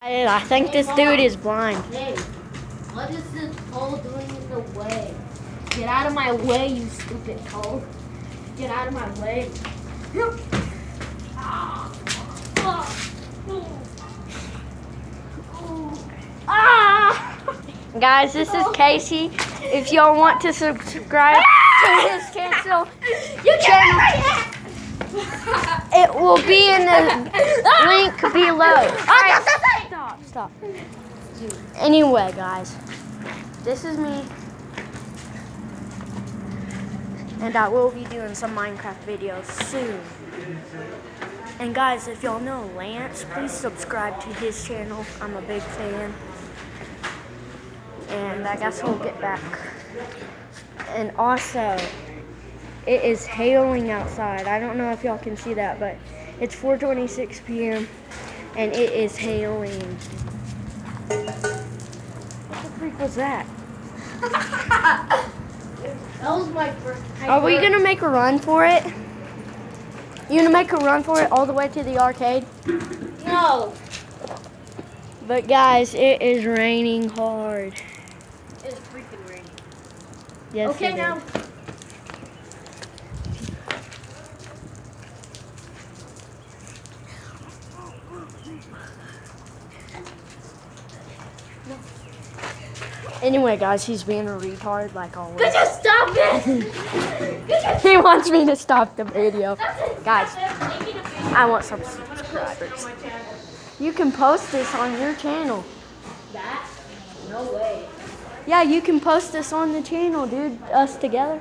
I think this dude is blind. Hey, what is this pole doing in the way? Get out of my way, you stupid pole. Get out of my way. Guys, this is Casey. If y'all want to subscribe to his channel, it will be in the link below. Stop. Anyway, guys, this is me. And I will be doing some Minecraft videos soon. And guys, if y'all know Lance, please subscribe to his channel. I'm a big fan. And I guess we'll get back. And also, it is hailing outside. I don't know if y'all can see that, but it's 4:26 p.m. and it is hailing. What the freak was that? That was my first time. Are we gonna make a run for it? You gonna make a run for it all the way to the arcade? No. But guys, it is raining hard. It's freaking raining. Yes, Okay, it now. is. Anyway, guys, he's being a retard like always. Could you stop it? He wants me to stop the video. Guys, I want some subscribers. You can post this on your channel. That? No way. Yeah, you can post this on the channel, dude. Us together.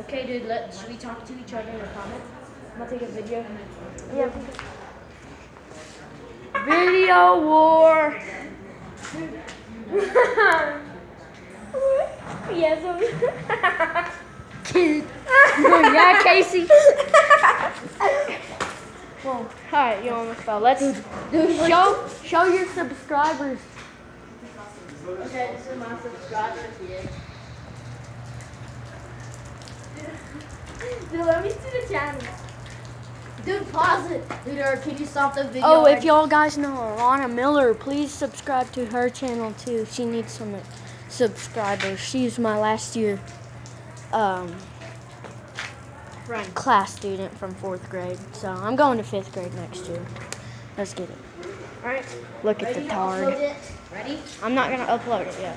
Okay, dude, should we talk to each other in the comments? I'm gonna take a video. Yeah. Video war. Yes. Yeah, Casey. Well, alright, you almost fell. Let's show your subscribers. Okay, this is my subscribers here. Dude, let me see the channel. Dude, pause it. Dude, or can you stop the video? Oh, if y'all guys know Alana Miller, please subscribe to her channel too. She needs some subscribers. She's my last year class student from 4th grade. So I'm going to 5th grade next year. Let's get it. Alright. Look at the tard. Ready? I'm not gonna upload it yet.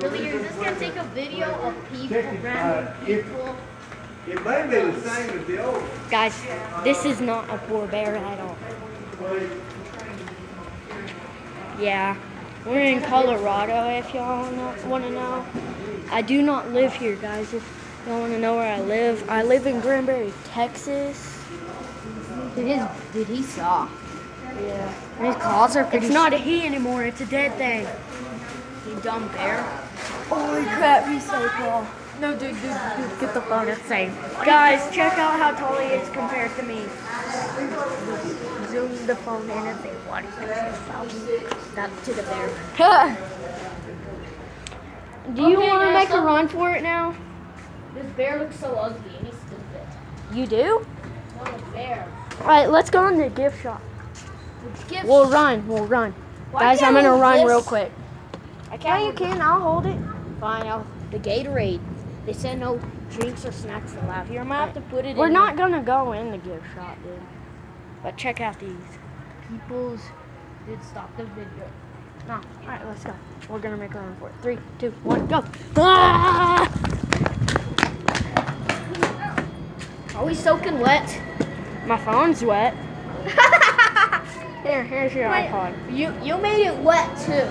Really, you're just gonna take a video of people, random people. It may be the same as the old. Guys, this is not a poor bear at all. Yeah, we're in Colorado if y'all want to know. I do not live here, guys. If y'all want to know where I live in Granbury, Texas. Dude, he saw. Yeah. His claws are pretty. It's not a he anymore, it's a dead thing. You dumb bear. Holy crap, he's so tall. No, dude, get the phone. It's safe. Guys, check out how tall he is compared to me. Zoom the phone in and say, what is that to the bear? Do you Okay, want to guys, make a so- run for it now? This bear looks so ugly and he's stupid. You do? No, the bear. Alright, let's go in the gift shop. Gift We'll run. Why Guys, can't I'm gonna hold run this? real quick. I can't. Yeah, you hold- can. I'll hold it. Fine, the Gatorade. They said no drinks or snacks allowed here. I'm gonna have to put it We're in. not gonna go in the gift shop, dude. But check out these. People's. Dude, stop the video. No. Alright, let's go. We're gonna make a run for it. 3, 2, 1, go. Ah! Are we soaking wet? My phone's wet. Here's your iPod. You made it wet too.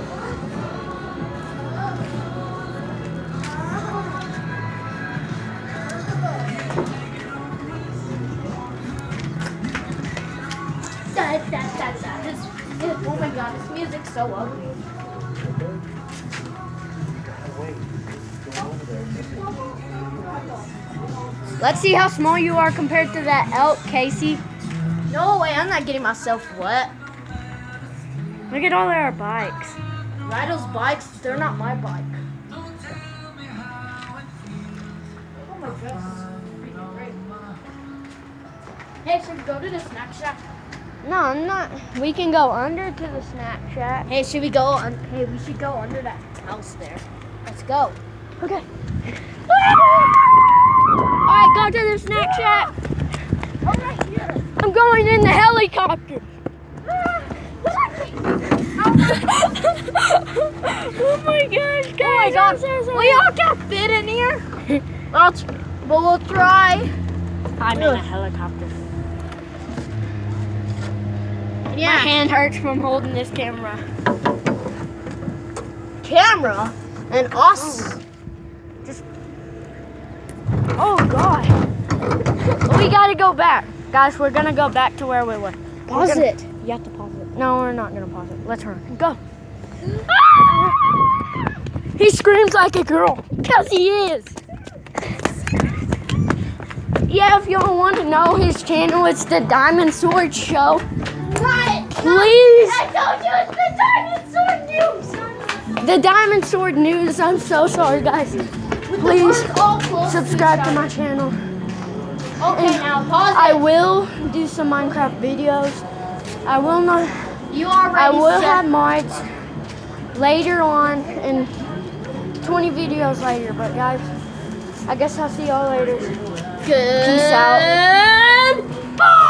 Oh my god, this music's so ugly. Let's see how small you are compared to that elk, Casey. No way, I'm not getting myself wet. Look at all our bikes. Ride those bikes, they're not my bike. my gosh, this is freaking great. Hey, should we go to the snack shack? No, I'm not. We can go under to the snack shack. Hey, should we go? Hey, we should go under that house there. Let's go. Okay. Alright, go to the snack shack. Oh, right here. I'm going in the helicopter. Oh my gosh, guys. Oh my God. I'm so sorry. We all can't fit in here. But we'll try. I'm in a helicopter. Yeah. My hand hurts from holding this camera. Camera and us. Oh God. We gotta go back. Guys, we're gonna go back to where we were. Pause it. You have to pause it. No, we're not gonna pause it. Let's run. Go. He screams like a girl. Cause he is. Yeah, if y'all want to know his channel, it's the Diamond Sword Show. Please. I told you it's the Diamond Sword News. The Diamond Sword News. I'm so sorry, guys. Please subscribe to my channel. Okay, now pause it. I will do some Minecraft videos. I will not. You already I will said- have mods later on and 20 videos later. But guys, I guess I'll see y'all later. Good. Peace out. Bye.